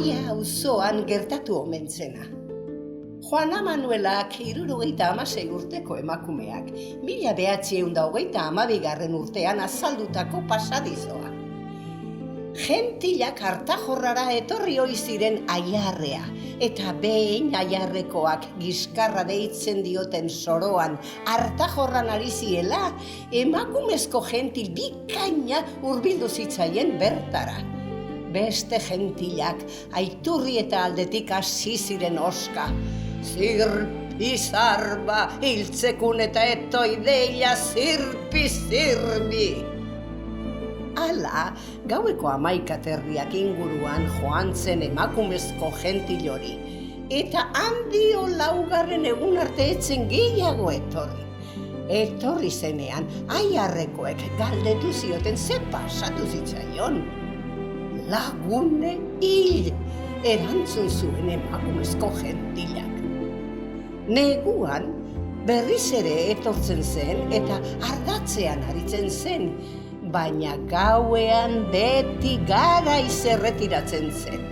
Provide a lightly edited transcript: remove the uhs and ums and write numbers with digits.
Aia auzoan gertatu omen zena. Juana Manuelak 76 urteko emakumeak, 1922 urtean azaldutako pasadizoa. Gentilak Artajorrara etorri ohi ziren Aiarrea, eta behin Aiarrekoak Giskarra deitzen dioten soroan Artajorran ari ziela, emakumezko gentil bikaina hurbildu zitzaien bertara. Beste gentilak Aiturri eta aldetik hasi ziren oska. Zirpi zarba, hiltzekun eta etoi deia, zirpi zirbi. Hala, gaueko 11 inguruan joan zen emakumezko gentil hori, eta handio laugarren egun arte etzen gehiago etorri. Etorri zenean, Aiarrekoek galdetu zioten ze pasatu zitzaion. Lagune hil, erantzun zuen emakumezko gentilak. Neguan, berriz ere etortzen zen eta ardatzean aritzen zen, baina gauean beti garaiz erretiratzen zen.